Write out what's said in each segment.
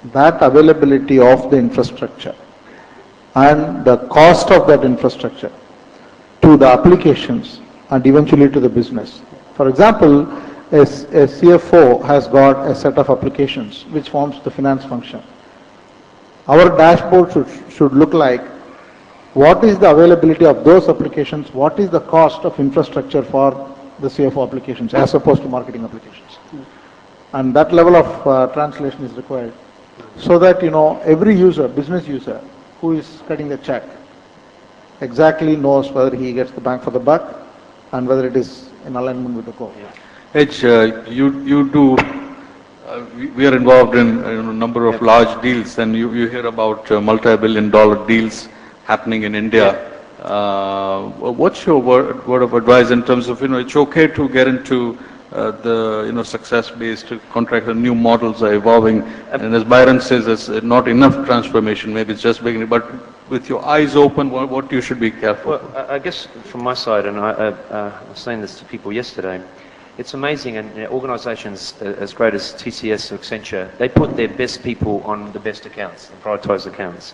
that availability of the infrastructure and the cost of that infrastructure to the applications and eventually to the business. For example, a CFO has got a set of applications which forms the finance function. Our dashboard should look like what is the availability of those applications, what is the cost of infrastructure for the CFO applications as opposed to marketing applications. And that level of translation is required so that, every user, business user who is cutting the check exactly knows whether he gets the bang for the buck and whether it is in alignment with the goal. H, you do, we are involved in a number of large deals, and you hear about multi-billion-dollar deals happening in India. What's your word of advice in terms of, it's okay to get into the, success-based contract, and new models are evolving, and as Byron says, it's not enough transformation, maybe it's just beginning, but with your eyes open, what you should be careful? Well, I guess from my side, and I was saying this to people yesterday, it's amazing, and organisations as great as TCS or Accenture, they put their best people on the best accounts, the prioritised accounts.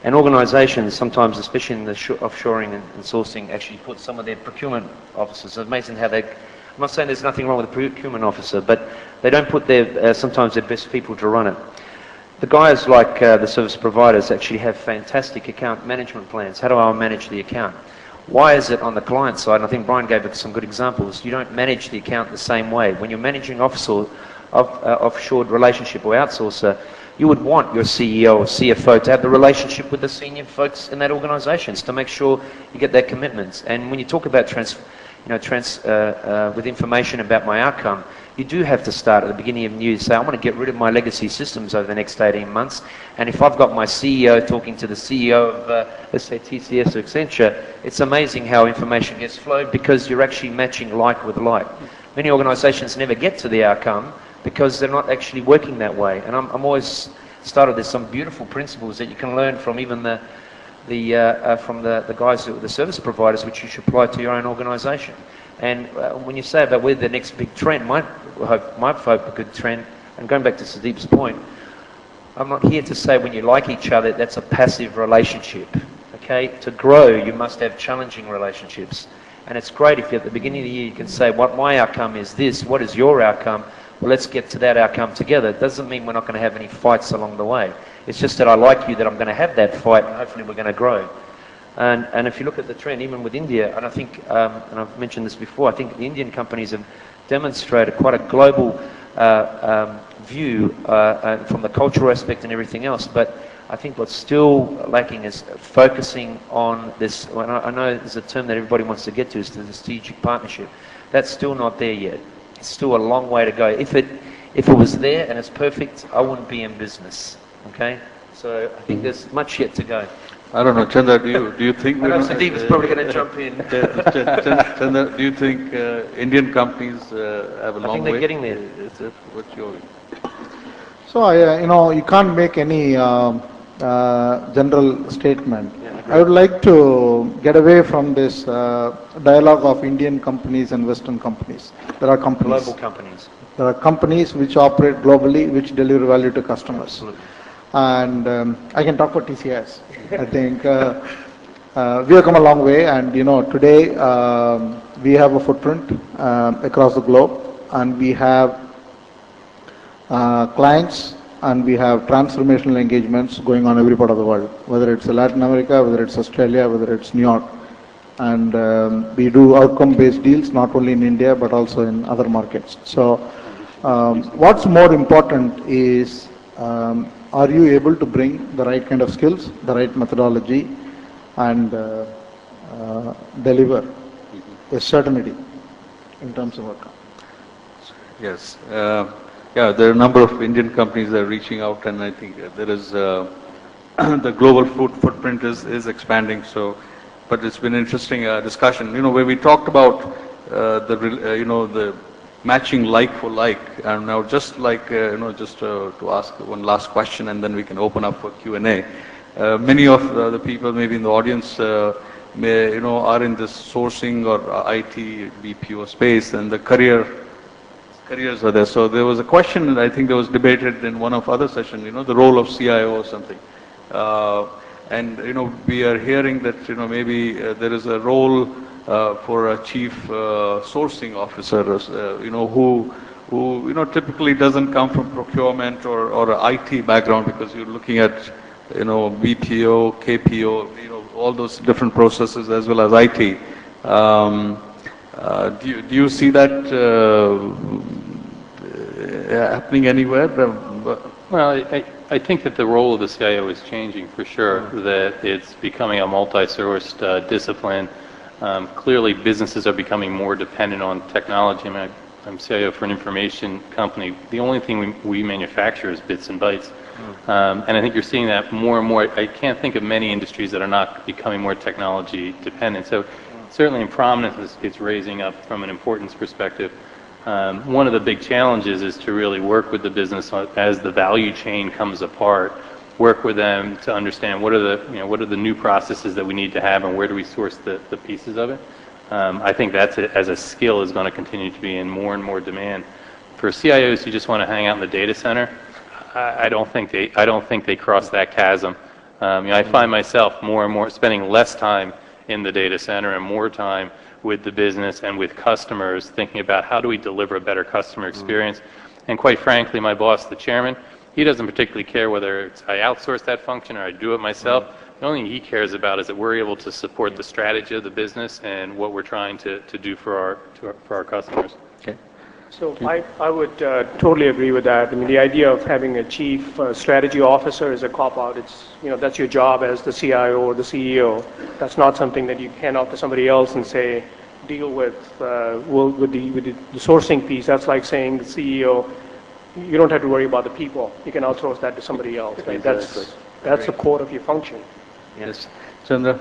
And organisations sometimes, especially in the offshoring and sourcing, actually put some of their procurement officers. It's amazing how they, I'm not saying there's nothing wrong with the procurement officer, but they don't put their, sometimes their best people to run it. The guys like the service providers actually have fantastic account management plans. How do I manage the account? Why is it on the client side, and I think Brian gave us some good examples, you don't manage the account the same way. When you're managing offshored relationship or outsourcer, you would want your CEO or CFO to have the relationship with the senior folks in that organisation to make sure you get their commitments. And when you talk about with information about my outcome, you do have to start at the beginning of new, say, I want to get rid of my legacy systems over the next 18 months. And if I've got my CEO talking to the CEO of, let's say, TCS or Accenture, it's amazing how information gets flowed because you're actually matching like with like. Many organisations never get to the outcome because they're not actually working that way. And I'm always started, there's some beautiful principles that you can learn from even from the guys, the service providers, which you should apply to your own organisation. And when you say about where the next big trend, my hope a good trend, and going back to Sudeep's point, I'm not here to say when you like each other, that's a passive relationship. Okay? To grow, you must have challenging relationships. And it's great if at the beginning of the year you can say, what my outcome is this, what is your outcome? Well, let's get to that outcome together. It doesn't mean we're not going to have any fights along the way. It's just that I like you, that I'm going to have that fight, and hopefully we're going to grow. And if you look at the trend, even with India, and I think, and I've mentioned this before, I think the Indian companies have demonstrated quite a global view from the cultural aspect and everything else. But I think what's still lacking is focusing on this. I know there's a term that everybody wants to get to, is the strategic partnership. That's still not there yet. It's still a long way to go. If it was there and it's perfect, I wouldn't be in business. Okay, so I think there's much yet to go. I don't know, Chandra, do you think... I know Sudeep is probably going to jump in. Chandra, do you think Indian companies have a long way? I think they're getting there. What's your... So, you can't make any general statement. Yeah, I would like to get away from this dialogue of Indian companies and Western companies. There are companies. Global companies. There are companies which operate globally, which deliver value to customers. Absolutely. And I can talk for TCS. I think we have come a long way, and today we have a footprint across the globe, and we have clients, and we have transformational engagements going on every part of the world, whether it's Latin America, whether it's Australia, whether it's New York. And we do outcome-based deals not only in India but also in other markets. So what's more important is, are you able to bring the right kind of skills, the right methodology, and deliver a certainty in terms of outcome? Yes. Yeah, there are a number of Indian companies that are reaching out, and I think there is the global footprint is expanding. So, but it's been an interesting discussion. Where we talked about the matching like for like, and now just like just to ask one last question, and then we can open up for Q&A. Many of the people maybe in the audience are in this sourcing or IT BPO space, and the career careers are there. So there was a question, and I think that was debated in one of other sessions, the role of CIO or something. And, we are hearing that, maybe there is a role for a chief sourcing officer, who typically doesn't come from procurement or a IT background, because you're looking at, BPO, KPO, all those different processes as well as IT. Do you see that happening anywhere? Well, I think that the role of the CIO is changing for sure, that it's becoming a multi-sourced discipline. Clearly, businesses are becoming more dependent on technology. I mean, I'm CIO for an information company. The only thing we manufacture is bits and bytes. And I think you're seeing that more and more. I can't think of many industries that are not becoming more technology dependent. So certainly in prominence, it's raising up from an importance perspective. One of the big challenges is to really work with the business as the value chain comes apart, work with them to understand what are the new processes that we need to have and where do we source the pieces of it. I think that's as a skill is going to continue to be in more and more demand. For CIOs who just want to hang out in the data center, I don't think they cross that chasm. I find myself more and more spending less time in the data center and more time with the business and with customers, thinking about how do we deliver a better customer experience. And quite frankly, my boss, the chairman, he doesn't particularly care whether I outsource that function or I do it myself. The only thing he cares about is that we're able to support the strategy of the business and what we're trying to do for our customers. Okay. So I would totally agree with that. I mean, the idea of having a chief strategy officer is a cop-out. It's, that's your job as the CIO or the CEO. That's not something that you hand off to somebody else and say, deal with the sourcing piece. That's like saying the CEO, you don't have to worry about the people. You can outsource that to somebody else. Right? Exactly. That's the core of your function. Yes. Chandra?